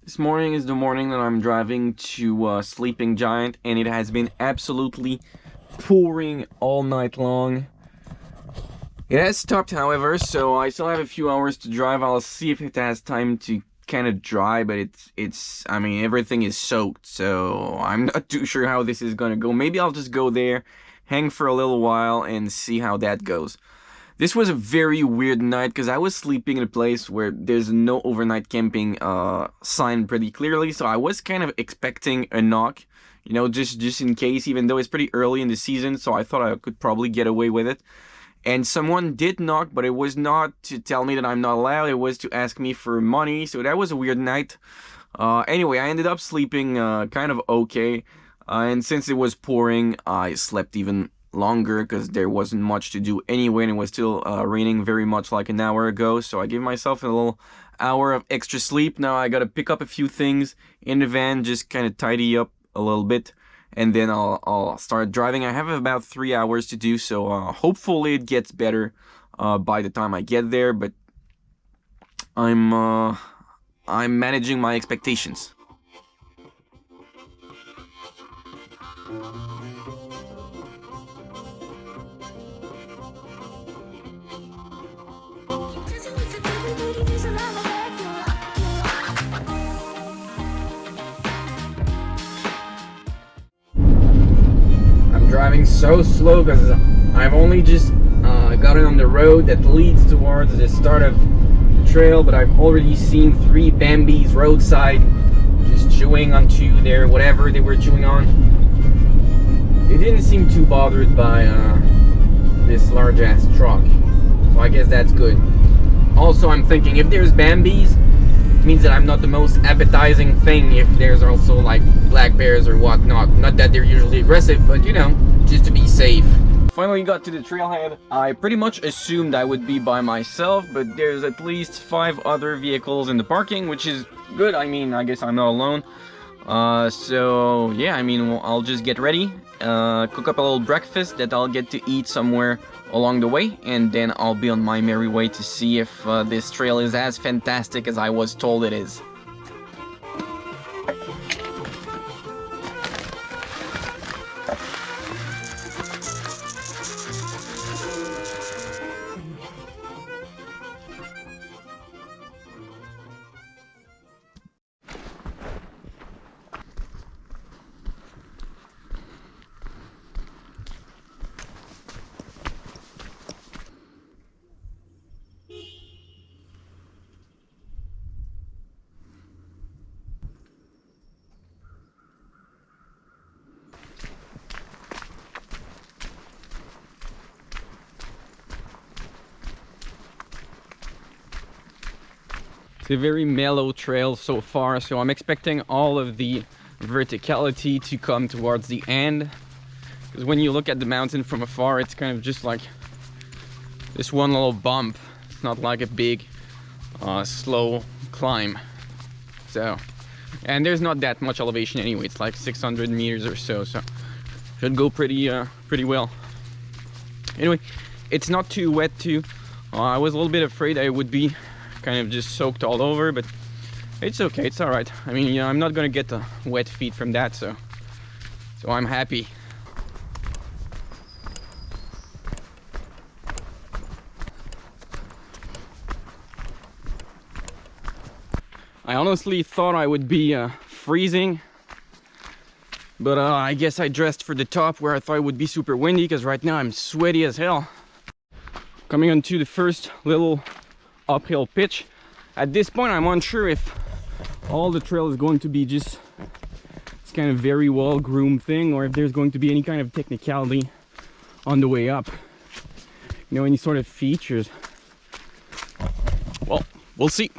This morning is the morning that I'm driving to Sleeping Giant, and it has been absolutely pouring all night long. It has stopped, however, so I still have a few hours to drive. I'll see if it has time to kind of dry, but I mean, everything is soaked, so I'm not too sure how this is gonna go. Maybe I'll just go there, hang for a little while, and see how that goes. This was a very weird night because I was sleeping in a place where there's no overnight camping sign pretty clearly, so I was kind of expecting a knock, just in case, even though it's pretty early in the season, so I thought I could probably get away with it. And someone did knock, but it was not to tell me that I'm not allowed, it was to ask me for money, so that was a weird night. Anyway, I ended up sleeping kind of okay, and since it was pouring, I slept even longer because there wasn't much to do anyway, and it was still raining very much like an hour ago, so I gave myself a little hour of extra sleep. Now I gotta pick up a few things in the van, just kind of tidy up a little bit, and then I'll start driving. I have about 3 hours to do, so hopefully it gets better by the time I get there, but I'm managing my expectations. Driving so slow because I've only just gotten on the road that leads towards the start of the trail, but I've already seen 3 Bambis roadside just chewing onto their whatever they were chewing on. They didn't seem too bothered by this large ass truck, so I guess that's good. Also, I'm thinking if there's Bambis, it means that I'm not the most appetizing thing if there's also like black bears or whatnot. Not that they're usually aggressive, but just to be safe. Finally got to the trailhead. I pretty much assumed I would be by myself, but there's at least 5 other vehicles in the parking, which is good. I mean, I guess I'm not alone. So yeah, I mean, I'll just get ready, cook up a little breakfast that I'll get to eat somewhere along the way, and then I'll be on my merry way to see if this trail is as fantastic as I was told it is. It's a very mellow trail so far, so I'm expecting all of the verticality to come towards the end, because when you look at the mountain from afar, it's kind of just like this one little bump. It's not like a big slow climb. So, and there's not that much elevation anyway. It's like 600 meters or so, so should go pretty well. Anyway, it's not too wet too. I was a little bit afraid I would be kind of just soaked all over, but it's okay, it's all right. I mean, I'm not gonna get the wet feet from that, so I'm happy. I honestly thought I would be freezing, but I guess I dressed for the top where I thought it would be super windy, because right now I'm sweaty as hell. Coming onto the first little uphill pitch. At this point, I'm unsure if all the trail is going to be just this kind of very well groomed thing, or if there's going to be any kind of technicality on the way up, any sort of features. Well, we'll see.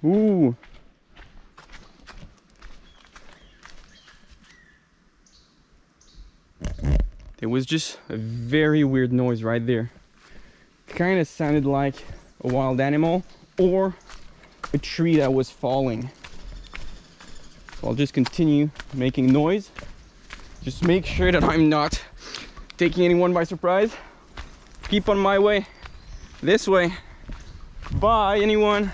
Ooh. It was just a very weird noise right there. Kind of sounded like a wild animal or a tree that was falling. So I'll just continue making noise. Just make sure that I'm not taking anyone by surprise. keep on my way. This way. Bye, anyone.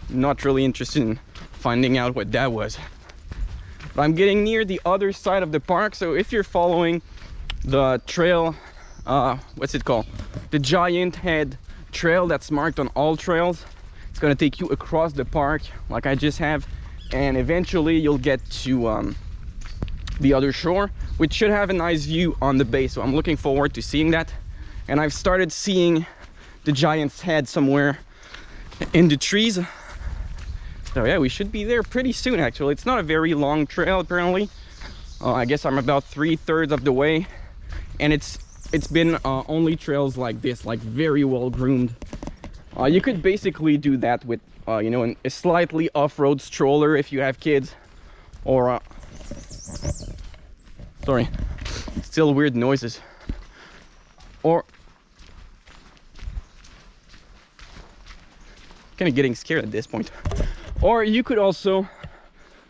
Not really interested in finding out what that was. But I'm getting near the other side of the park, so if you're following the trail, what's it called? The Giant Head Trail that's marked on all trails. It's gonna take you across the park like I just have, and eventually you'll get to the other shore, which should have a nice view on the bay. So I'm looking forward to seeing that. And I've started seeing the Giant's Head somewhere in the trees. So yeah, we should be there pretty soon. Actually, it's not a very long trail apparently. I guess I'm about 3/3 of the way, and it's been only trails like this, like very well groomed. You could basically do that with you know, a slightly off-road stroller if you have kids, or sorry, still weird noises, or kind of getting scared at this point. Or you could also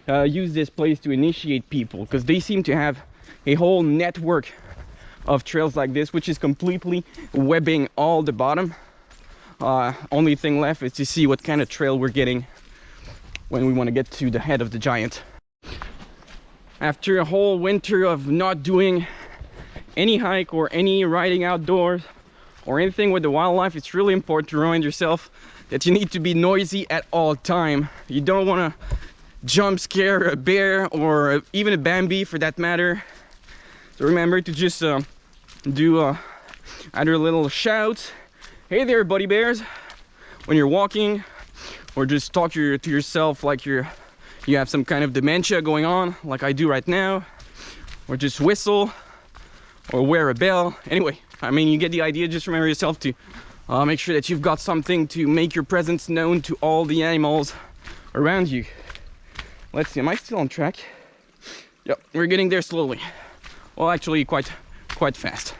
use this place to initiate people, because they seem to have a whole network of trails like this, which is completely webbing all the bottom. Only thing left is to see what kind of trail we're getting when we want to get to the head of the Giant. After a whole winter of not doing any hike or any riding outdoors or anything with the wildlife, it's really important to remind yourself that you need to be noisy at all time. You don't want to jump scare a bear or even a Bambi for that matter. So remember to just do either a little shout, "Hey there, buddy bears," when you're walking, or just talk to yourself like you have some kind of dementia going on, like I do right now, or just whistle or wear a bell. Anyway, I mean, you get the idea. Just remember yourself to make sure that you've got something to make your presence known to all the animals around you. Let's see, am I still on track? Yep, we're getting there slowly. Well, actually quite fast.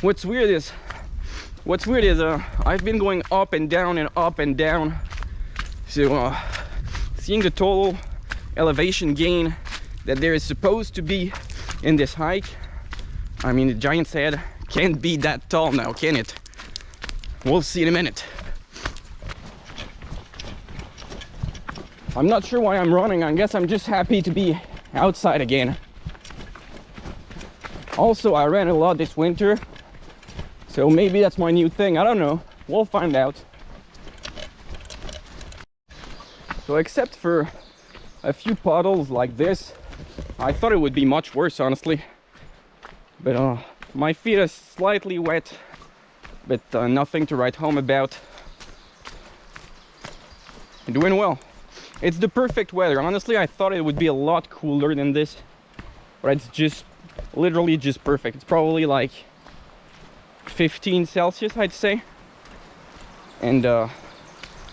What's weird is I've been going up and down and up and down. So seeing the total elevation gain that there is supposed to be in this hike, I mean, the Giant's Head can't be that tall now, can it? We'll see in a minute. I'm not sure why I'm running. I guess I'm just happy to be outside again. Also, I ran a lot this winter, so maybe that's my new thing. I don't know. We'll find out. So except for a few puddles like this, I thought it would be much worse, honestly. But my feet are slightly wet, but nothing to write home about. I'm doing well. It's the perfect weather. Honestly, I thought it would be a lot cooler than this, but it's just literally just perfect. It's probably like 15 Celsius, I'd say, and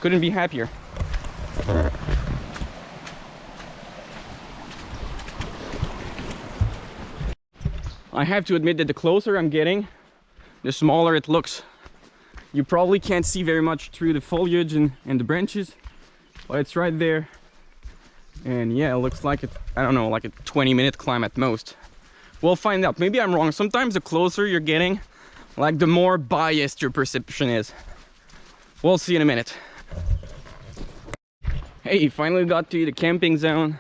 couldn't be happier. I have to admit that the closer I'm getting, the smaller it looks. You probably can't see very much through the foliage and the branches, but it's right there. And yeah, it looks like I don't know, like a 20-minute climb at most. We'll find out. Maybe I'm wrong. Sometimes the closer you're getting, like, the more biased your perception is. We'll see in a minute. Hey, finally got to the camping zone,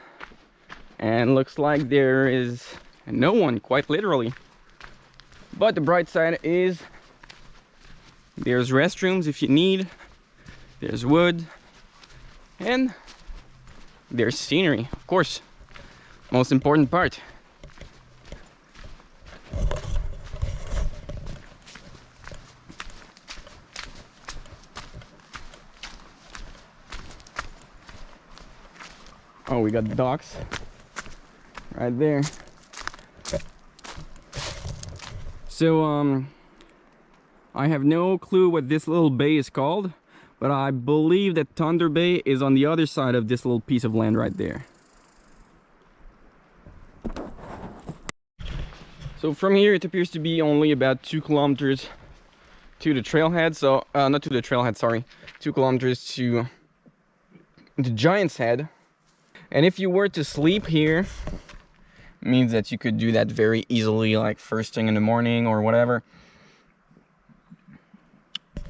and looks like there is no one, quite literally. But the bright side is there's restrooms if you need, there's wood, and there's scenery, of course. Most important part. Oh, we got the docks right there. So I have no clue what this little bay is called, but I believe that Thunder Bay is on the other side of this little piece of land right there. So from here it appears to be only about 2 kilometers to the trailhead. So not to the trailhead, sorry, 2 kilometers to the Giant's Head. And if you were to sleep here, means that you could do that very easily, like first thing in the morning or whatever.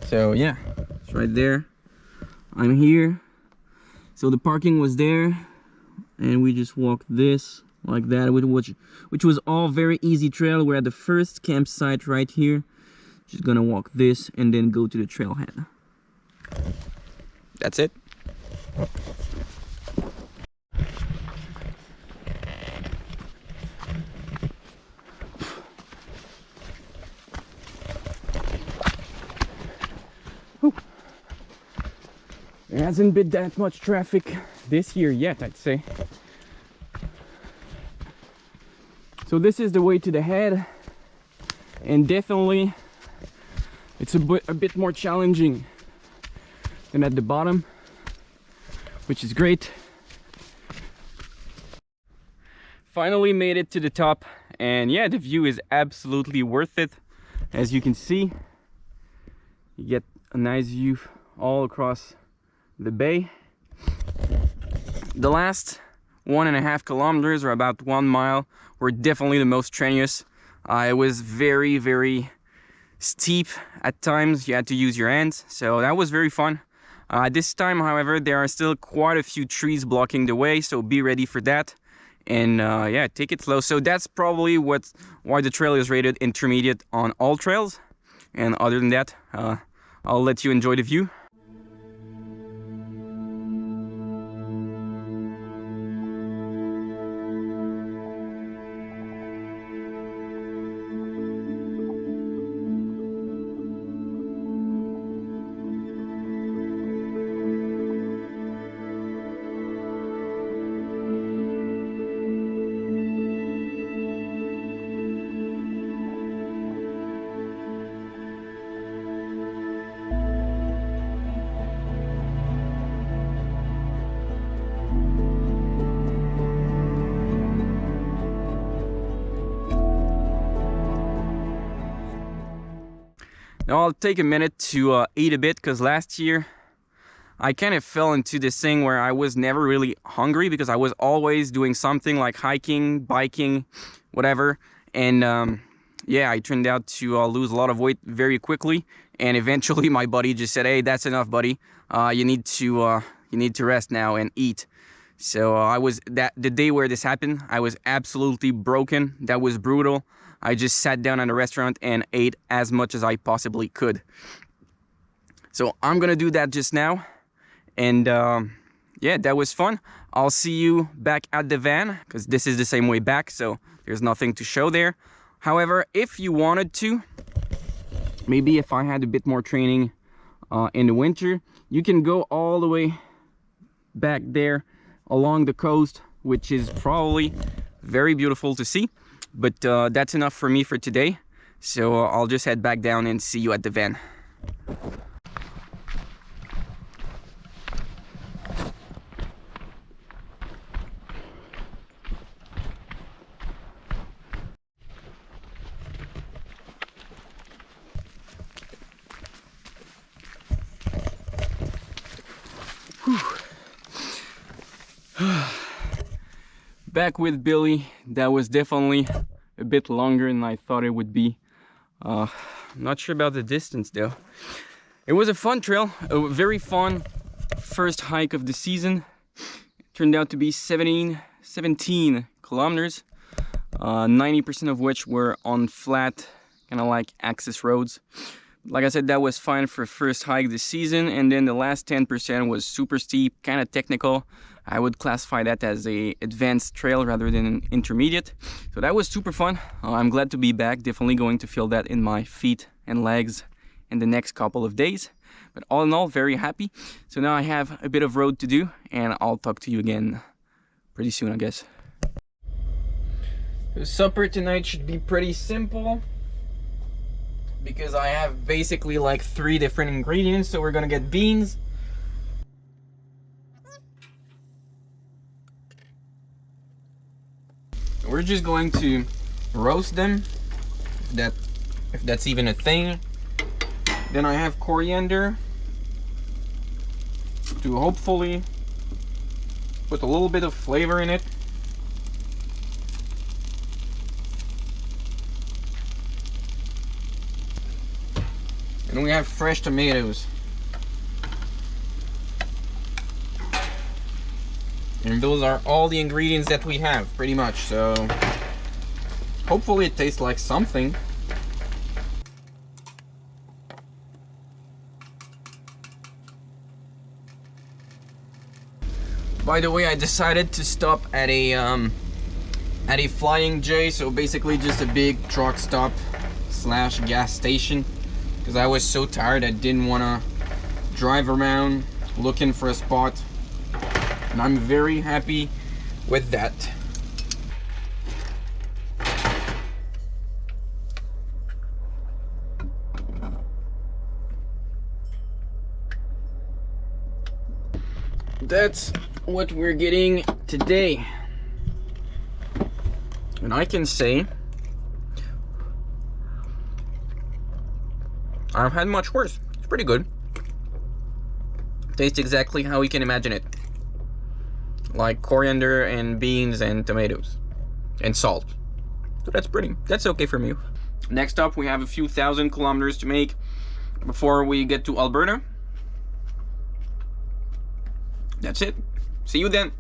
So yeah, it's right there. I'm here. So the parking was there, and we just walked this like that, which was all very easy trail. We're at the first campsite right here. Just gonna walk this and then go to the trailhead. That's it. There hasn't been that much traffic this year yet, I'd say. So this is the way to the head, and definitely it's a bit more challenging than at the bottom, which is great. Finally made it to the top, and yeah, the view is absolutely worth it. As you can see, you get a nice view all across the bay. The last 1.5 kilometers, or about 1 mile, were definitely the most strenuous. It was very steep at times. You had to use your hands, so that was very fun. This time, however, there are still quite a few trees blocking the way, so be ready for that. And yeah, take it slow. So that's probably why the trail is rated intermediate on all trails. And other than that, I'll let you enjoy the view. Now I'll take a minute to eat a bit, because last year I kind of fell into this thing where I was never really hungry, because I was always doing something like hiking, biking, whatever. And yeah, I turned out to lose a lot of weight very quickly. And eventually my body just said, hey, that's enough, buddy. You need to rest now and eat. So the day where this happened, I was absolutely broken. That was brutal. I just sat down at a restaurant and ate as much as I possibly could. So I'm gonna do that just now. And yeah, that was fun. I'll see you back at the van, because this is the same way back, so there's nothing to show there. However, if you wanted to, maybe if I had a bit more training in the winter, you can go all the way back there along the coast, which is probably very beautiful to see. But that's enough for me for today. So I'll just head back down and see you at the van. Back with Billy. That was definitely a bit longer than I thought it would be. I'm not sure about the distance though. It was a fun trail, a very fun first hike of the season. It turned out to be 17 kilometers, 90% of which were on flat, kind of like access roads. Like I said, that was fine for first hike this season, and then the last 10% was super steep, kind of technical. I would classify that as a advanced trail rather than an intermediate. So that was super fun. I'm glad to be back. Definitely going to feel that in my feet and legs in the next couple of days. But all in all, very happy. So now I have a bit of road to do, and I'll talk to you again pretty soon, I guess. The supper tonight should be pretty simple, because I have basically like 3 different ingredients. So we're gonna get beans, we're just going to roast them, if that's even a thing. Then I have coriander to hopefully put a little bit of flavor in it. And we have fresh tomatoes. And those are all the ingredients that we have, pretty much. So hopefully it tastes like something. By the way, I decided to stop at a Flying J, so basically just a big truck stop slash gas station, because I was so tired I didn't want to drive around looking for a spot, and I'm very happy with that. That's what we're getting today. And I can say I've had much worse. It's pretty good. Tastes exactly how we can imagine it. Like coriander and beans and tomatoes and salt. So that's okay for me. Next up, we have a few thousand kilometers to make before we get to Alberta. That's it. See you then.